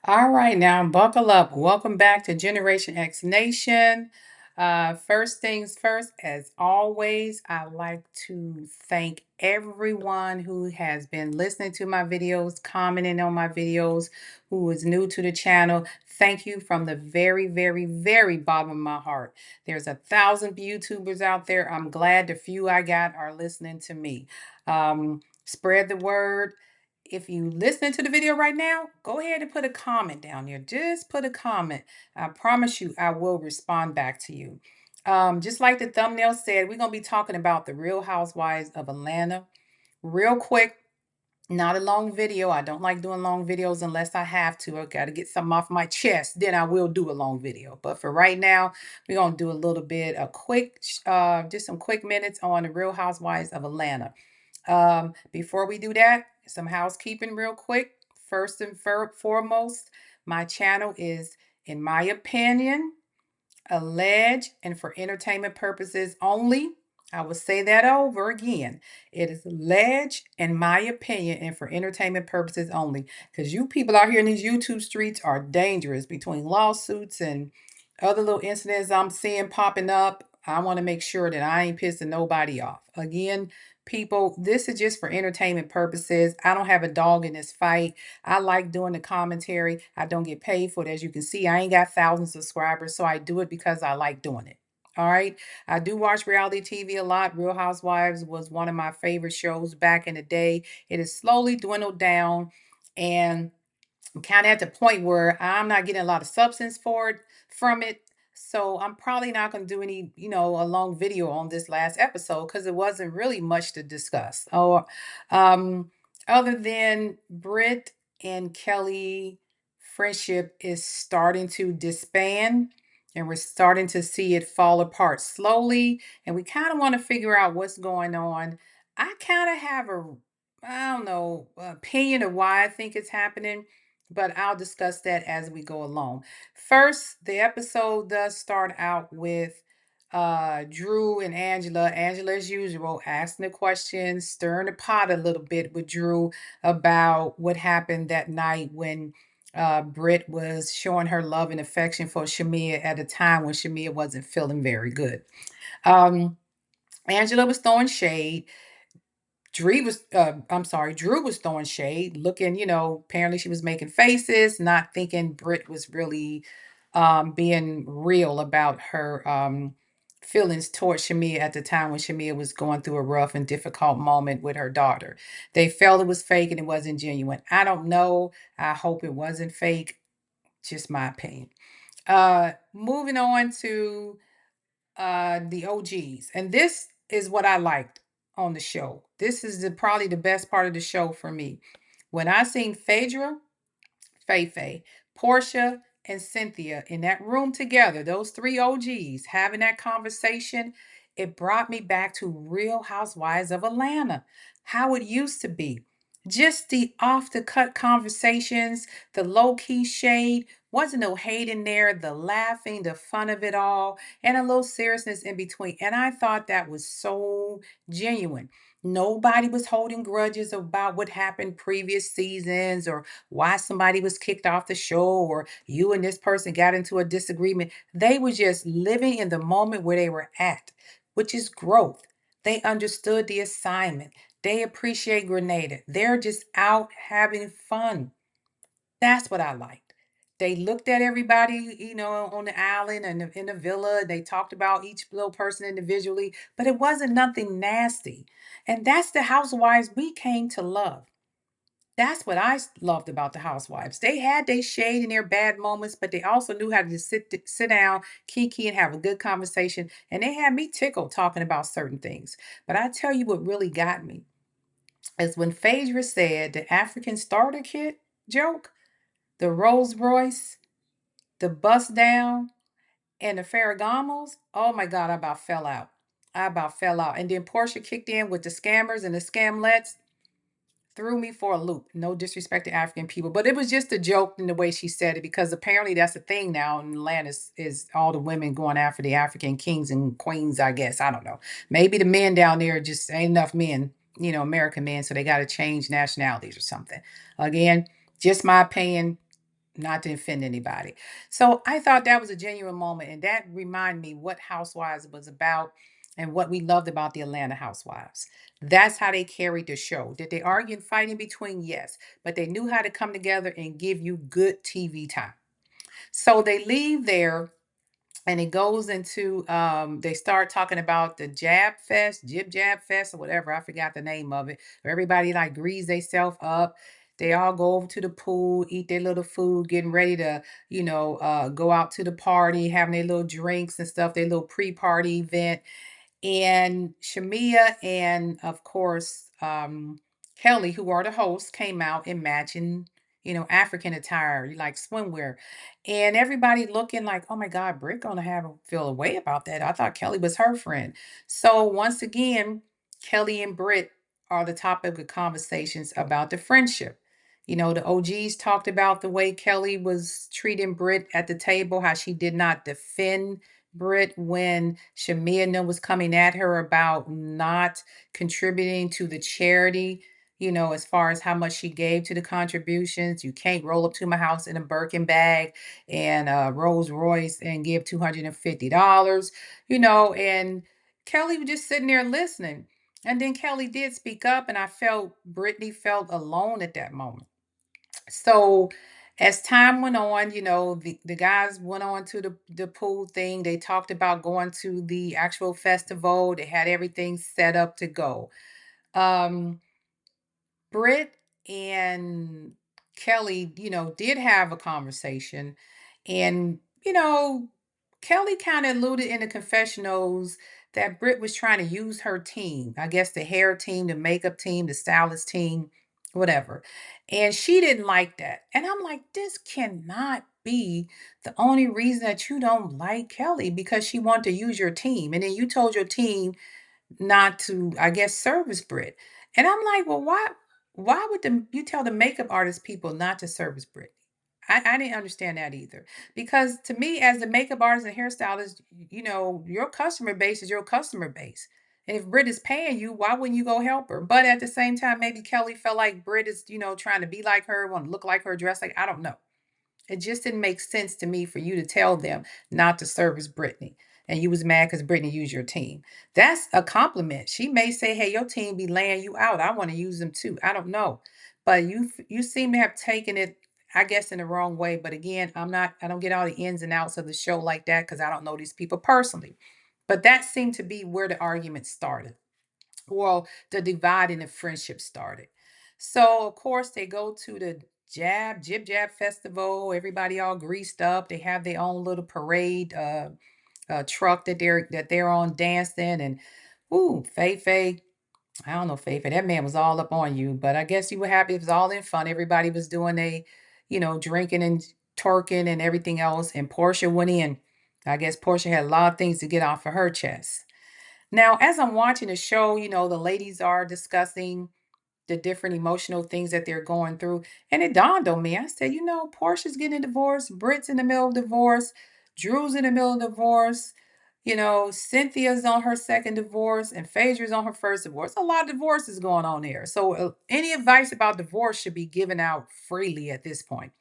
All right, now buckle up. Welcome back to Generation X Nation. First things first, as always, I like to thank everyone who has been listening to my videos, commenting on my videos, who is new to the channel. Thank you from the very, very, very bottom of my heart. There's 1,000 YouTubers out there. I'm glad the few I got are listening to me. Spread the word. If you listening to the video right now, go ahead and put a comment down there. Just put a comment. I promise you, I will respond back to you. Just like the thumbnail said, we're going to be talking about the Real Housewives of Atlanta. Real quick, not a long video. I don't like doing long videos unless I have to. I got to get something off my chest. Then I will do a long video. But for right now, we're going to do a little bit, just some quick minutes on the Real Housewives of Atlanta. Before we do that, some housekeeping real quick. First and foremost, my channel is, in my opinion, alleged and for entertainment purposes only. I will say that over again. It is alleged, in my opinion, and for entertainment purposes only. Because you people out here in these YouTube streets are dangerous between lawsuits and other little incidents I'm seeing popping up. I want to make sure that I ain't pissing nobody off. Again, people, this is just for entertainment purposes. I don't have a dog in this fight. I like doing the commentary. I don't get paid for it. As you can see, I ain't got thousands of subscribers, so I do it because I like doing it. All right. I do watch reality TV a lot. Real Housewives was one of my favorite shows back in the day. It has slowly dwindled down, and I'm kind of at the point where I'm not getting a lot of substance for it from it. So I'm probably not going to do any, a long video on this last episode because it wasn't really much to discuss. Or other than Brit and Kelly friendship is starting to disband, and we're starting to see it fall apart slowly, and we kind of want to figure out what's going on. I kind of have I don't know, opinion of why I think it's happening, but I'll discuss that as we go along. First, the episode does start out with Drew and Angela. Angela, as usual, asking the questions, stirring the pot a little bit with Drew about what happened that night when Britt was showing her love and affection for Shamia at a time when Shamia wasn't feeling very good. Um, Angela was throwing shade. Drew was throwing shade, looking, apparently she was making faces, not thinking Britt was really being real about her feelings towards Shamia at the time when Shamia was going through a rough and difficult moment with her daughter. They felt it was fake and it wasn't genuine. I don't know. I hope it wasn't fake. Just my opinion. Moving on to the OGs. And this is what I liked on the show. This is probably the best part of the show for me. When I seen Phaedra, Feifei, Portia, and Cynthia in that room together, those three OGs having that conversation, it brought me back to Real Housewives of Atlanta, how it used to be. Just the off the cut conversations, the low key shade, wasn't no hate in there, the laughing, the fun of it all, and a little seriousness in between. And I thought that was so genuine. Nobody was holding grudges about what happened previous seasons or why somebody was kicked off the show or you and this person got into a disagreement. They were just living in the moment where they were at, which is growth. They understood the assignment. They appreciate Grenada. They're just out having fun. That's what I liked. They looked at everybody, on the island and in the villa. They talked about each little person individually, but it wasn't nothing nasty. And that's the housewives we came to love. That's what I loved about the housewives. They had their shade and their bad moments, but they also knew how to just sit down, kiki, and have a good conversation. And they had me tickled talking about certain things. But I tell you what really got me is when Phaedra said the African starter kit joke, the Rolls Royce, the bust down, and the Ferragamos. Oh my God, I about fell out. I about fell out. And then Portia kicked in with the scammers and the scamlets, threw me for a loop. No disrespect to African people, but it was just a joke in the way she said it because apparently that's a thing now in Atlanta is all the women going after the African kings and queens, I guess. I don't know. Maybe the men down there just ain't enough men, American men, so they got to change nationalities or something. Again, just my opinion. not to offend anybody. So I thought that was a genuine moment, and that reminded me what Housewives was about and what we loved about the Atlanta Housewives. That's how they carried the show. Did they argue and fight in between? Yes, but they knew how to come together and give you good TV time. So they leave there and it goes into they start talking about the jab fest, jib jab fest, or whatever. I forgot the name of it. Where everybody like grease themselves up. They all go over to the pool, eat their little food, getting ready to, go out to the party, having their little drinks and stuff, their little pre-party event. And Shamia and of course Kelly, who are the hosts, came out in matching, African attire, like swimwear. And everybody looking like, oh my God, Brit gonna have feel a way about that. I thought Kelly was her friend. So once again, Kelly and Brit are the topic of conversations about the friendship. The OGs talked about the way Kelly was treating Brit at the table, how she did not defend Brit when Shamia was coming at her about not contributing to the charity, as far as how much she gave to the contributions. You can't roll up to my house in a Birkin bag and a Rolls Royce and give $250, and Kelly was just sitting there listening. And then Kelly did speak up, and I felt Brittany felt alone at that moment. So as time went on, the guys went on to the pool thing. They talked about going to the actual festival. They had everything set up to go. Um, Britt and Kelly, did have a conversation. And, Kelly kind of alluded in the confessionals that Britt was trying to use her team. I guess the hair team, the makeup team, the stylist team, whatever. And she didn't like that. And I'm like, this cannot be the only reason that you don't like Kelly, because she wanted to use your team. And then you told your team not to, I guess, service Brit. And I'm like, well, why would you tell the makeup artist people not to service Brit? I didn't understand that either. Because to me, as the makeup artist and hairstylist, your customer base is your customer base. And if Brit is paying you, why wouldn't you go help her? But at the same time, maybe Kelly felt like Brit is, trying to be like her, want to look like her, dress like, I don't know. It just didn't make sense to me for you to tell them not to service Brittany. And you was mad because Brittany used your team. That's a compliment. She may say, hey, your team be laying you out. I want to use them too. I don't know. But you seem to have taken it, I guess, in the wrong way. But again, I don't get all the ins and outs of the show like that because I don't know these people personally. But that seemed to be where the argument started. Well, the divide in the friendship started. So of course they go to the Jib Jab Festival. Everybody all greased up. They have their own little parade truck that they're on dancing. And ooh, Faye, I don't know, Faye, that man was all up on you. But I guess you were happy. It was all in fun. Everybody was doing drinking and twerking and everything else. And Portia went in. I guess Portia had a lot of things to get off of her chest. Now, as I'm watching the show, the ladies are discussing the different emotional things that they're going through. And it dawned on me. I said, Portia's getting a divorce, Britt's in the middle of divorce, Drew's in the middle of divorce, Cynthia's on her second divorce, and Phaedra's on her first divorce. A lot of divorces going on there. So any advice about divorce should be given out freely at this point.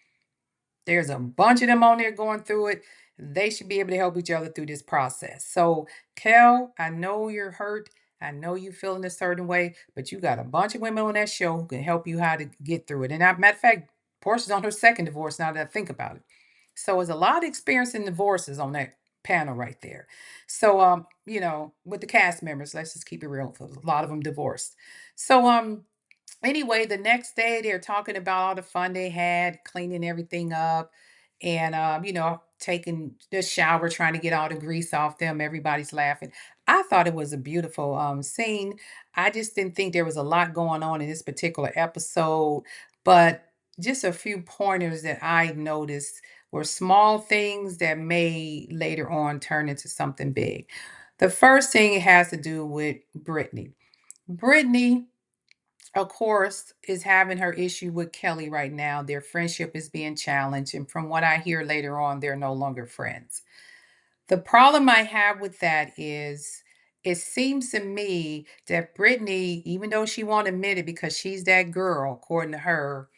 There's a bunch of them on there going through it. They should be able to help each other through this process. So, Kel, I know you're hurt. I know you feeling a certain way, but you got a bunch of women on that show who can help you how to get through it. And matter of fact, Portia's on her second divorce now that I think about it. So there's a lot of experience in divorces on that panel right there. So with the cast members, let's just keep it real. A lot of them divorced. So anyway, the next day they're talking about all the fun they had, cleaning everything up, and taking the shower, trying to get all the grease off them. Everybody's laughing. I thought it was a beautiful scene. I just didn't think there was a lot going on in this particular episode, but just a few pointers that I noticed were small things that may later on turn into something big. The first thing has to do with Brittany. Brittany, of course, is having her issue with Kelly right now. Their friendship is being challenged. And from what I hear later on, they're no longer friends. The problem I have with that is it seems to me that Brittany, even though she won't admit it because she's that girl, according to her,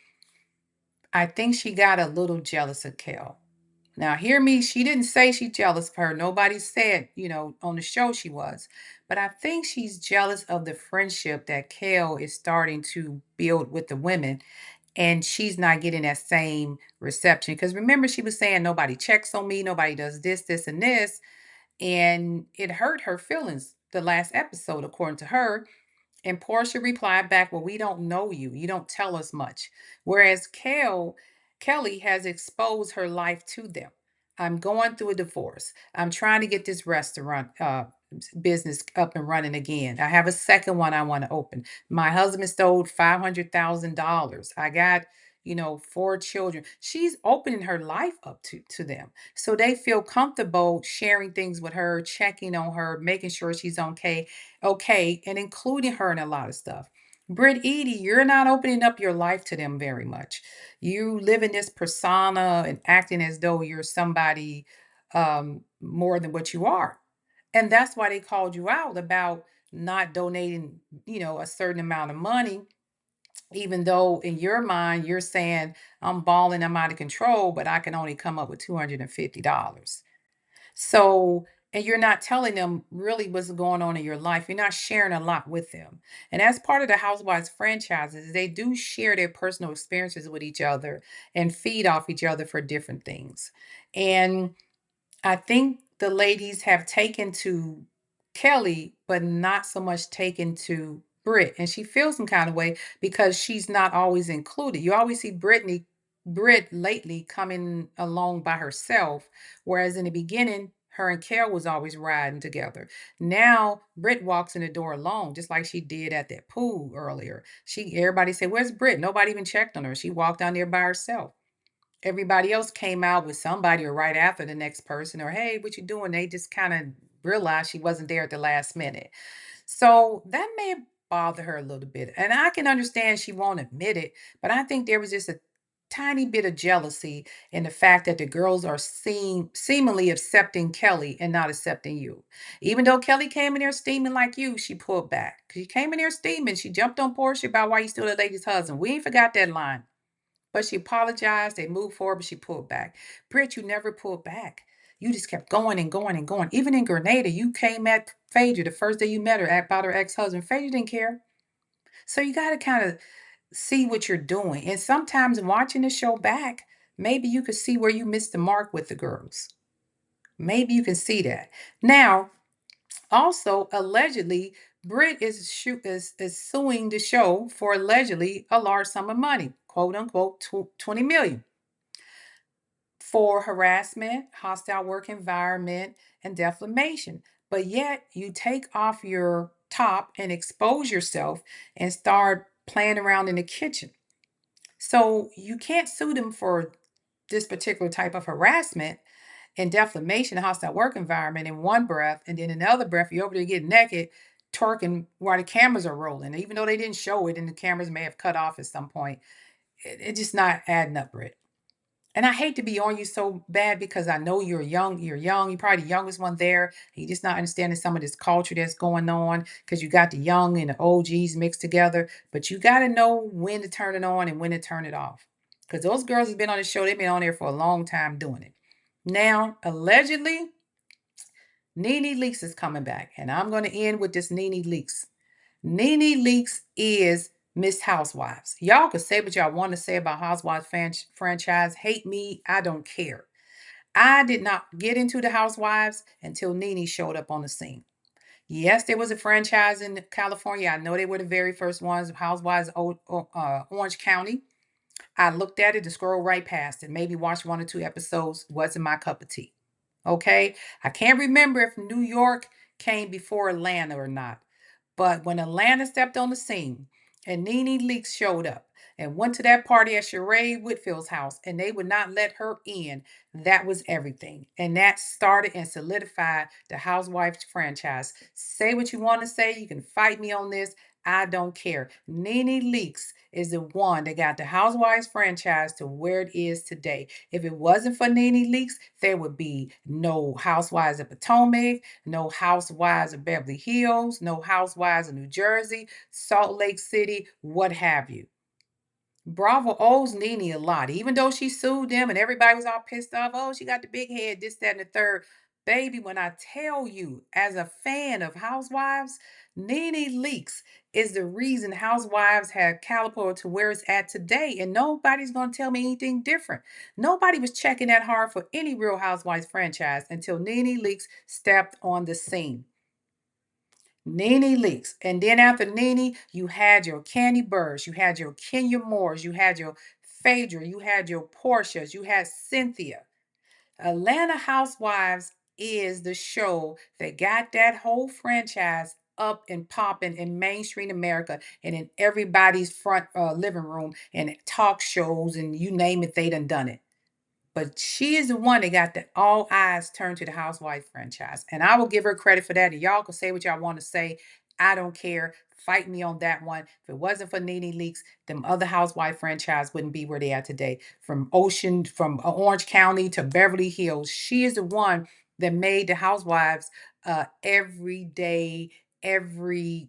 I think she got a little jealous of Kel. Now, hear me, she didn't say she's jealous of her. Nobody said, on the show she was. But I think she's jealous of the friendship that Kel is starting to build with the women, and she's not getting that same reception. Because remember, she was saying nobody checks on me, nobody does this, this, and this. And it hurt her feelings the last episode, according to her. And Portia replied back, well, we don't know you. You don't tell us much. Whereas Kelly has exposed her life to them. I'm going through a divorce. I'm trying to get this restaurant business up and running again. I have a second one I want to open. My husband stole $500,000. I got, four children. She's opening her life up to them. So they feel comfortable sharing things with her, checking on her, making sure she's okay, and including her in a lot of stuff. Brit Edie, you're not opening up your life to them very much. You live in this persona and acting as though you're somebody more than what you are. And that's why they called you out about not donating, a certain amount of money, even though in your mind you're saying, I'm balling, I'm out of control, but I can only come up with $250. So, and you're not telling them really what's going on in your life. You're not sharing a lot with them. And as part of the Housewives franchises, they do share their personal experiences with each other and feed off each other for different things. And I think the ladies have taken to Kelly, but not so much taken to Brit. And she feels some kind of way because she's not always included. You always see Brit lately coming along by herself, whereas in the beginning, her and Kel was always riding together. Now Brit walks in the door alone, just like she did at that pool earlier. Everybody said, "Where's Brit?" Nobody even checked on her. She walked down there by herself. Everybody else came out with somebody or right after the next person or, hey, what you doing? They just kind of realized she wasn't there at the last minute. So that may bother her a little bit. And I can understand she won't admit it, but I think there was just a tiny bit of jealousy in the fact that the girls are seemingly accepting Kelly and not accepting you. Even though Kelly came in there steaming like you, she pulled back. She came in there steaming. She jumped on Portia about why you still the lady's husband. We ain't forgot that line. But she apologized. They moved forward, but she pulled back. Brit, you never pulled back. You just kept going and going and going. Even in Grenada, you came at Phaedra the first day you met her about her ex-husband. Phaedra didn't care. So you got to kind of see what you're doing. And sometimes watching the show back, maybe you could see where you missed the mark with the girls. Maybe you can see that. Now, also, allegedly, Brit is suing the show for allegedly a large sum of money, quote unquote, 20 million for harassment, hostile work environment, and defamation. But yet you take off your top and expose yourself and start playing around in the kitchen. So you can't sue them for this particular type of harassment and defamation, hostile work environment in one breath, and then in the other breath, you're over there getting naked, twerking while the cameras are rolling. Even though they didn't show it and the cameras may have cut off at some point, it's just not adding up, Brit. And I hate to be on you so bad because I know you're young. You're probably the youngest one there. You just not understanding some of this culture that's going on because you got the young and the OGs mixed together. But you got to know when to turn it on and when to turn it off. Because those girls have been on the show. They've been on there for a long time doing it. Now, allegedly, Nene Leakes is coming back. And I'm going to end with this Nene Leakes. Nene Leakes is Miss Housewives. Y'all can say what y'all want to say about Housewives franchise. Hate me, I don't care. I did not get into the Housewives until Nene showed up on the scene. Yes, there was a franchise in California. I know they were the very first ones, Housewives Orange County. I looked at it and scrolled right past it. Maybe watched one or two episodes. Wasn't my cup of tea. Okay. I can't remember if New York came before Atlanta or not. But when Atlanta stepped on the scene and Nene Leakes showed up and went to that party at Sheree Whitfield's house and they would not let her in, that was everything. And that started and solidified the Housewives franchise. Say what you want to say. You can fight me on this. I don't care. Nene Leakes is the one that got the Housewives franchise to where it is today. If it wasn't for Nene Leakes, there would be no Housewives of Potomac, no Housewives of Beverly Hills, no Housewives of New Jersey, Salt Lake City, what have you. Bravo owes Nene a lot, even though she sued them and everybody was all pissed off. Oh, she got the big head, this, that, and the third. Baby, when I tell you, as a fan of Housewives, Nene Leakes is the reason Housewives had caliber to where it's at today. And nobody's going to tell me anything different. Nobody was checking that hard for any Real Housewives franchise until Nene Leakes stepped on the scene. Nene Leakes. And then after Nene, you had your Candy Burrs, you had your Kenya Moores, you had your Phaedra, you had your Portias, you had Cynthia. Atlanta Housewives is the show that got that whole franchise up and popping in mainstream America and in everybody's front living room and talk shows and you name it, they done it. But she is the one that got the all eyes turned to the Housewife franchise. And I will give her credit for that. And y'all can say what y'all want to say. I don't care. Fight me on that one. If it wasn't for Nene Leakes, them other Housewife franchise wouldn't be where they are today. From Orange County to Beverly Hills, she is the one that made the Housewives every day, every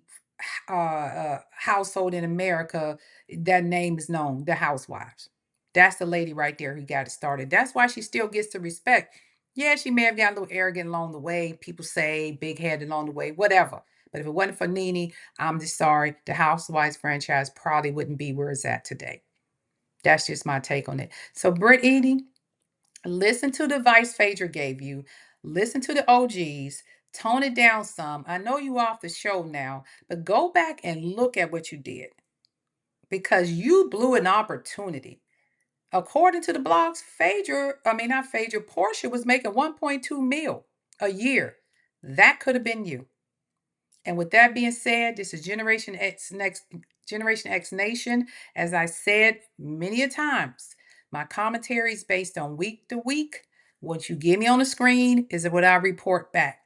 household in America, that name is known, the Housewives. That's the lady right there who got it started. That's why she still gets the respect. Yeah, she may have gotten a little arrogant along the way. People say big headed along the way, whatever. But if it wasn't for Nene, I'm just sorry. The Housewives franchise probably wouldn't be where it's at today. That's just my take on it. So, Brit Edie, listen to the advice Phaedra gave you. Listen to the OGs. Tone it down some. I know you off the show now, but go back and look at what you did because you blew an opportunity. According to the blogs, not Phaedra, Portia was making 1.2 mil a year. That could have been you. And with that being said, this is Generation X Nation. As I said many a times, my commentary is based on week to week. What you give me on the screen is what I report back.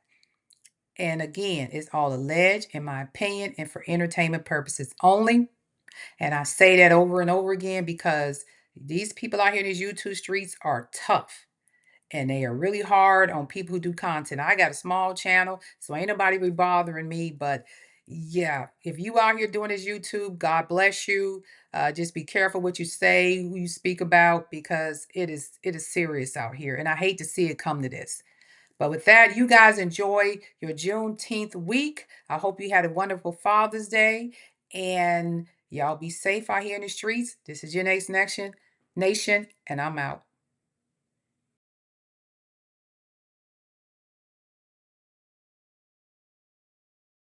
And again, it's all alleged, in my opinion, and for entertainment purposes only. And I say that over and over again because these people out here in these YouTube streets are tough and they are really hard on people who do content. I got a small channel, so ain't nobody be bothering me. But yeah, if you out here doing this YouTube, God bless you. Just be careful what you say, who you speak about, because it is serious out here. And I hate to see it come to this. But with that, you guys enjoy your Juneteenth week. I hope you had a wonderful Father's Day. And y'all be safe out here in the streets. This is Your Next Nation, and I'm out.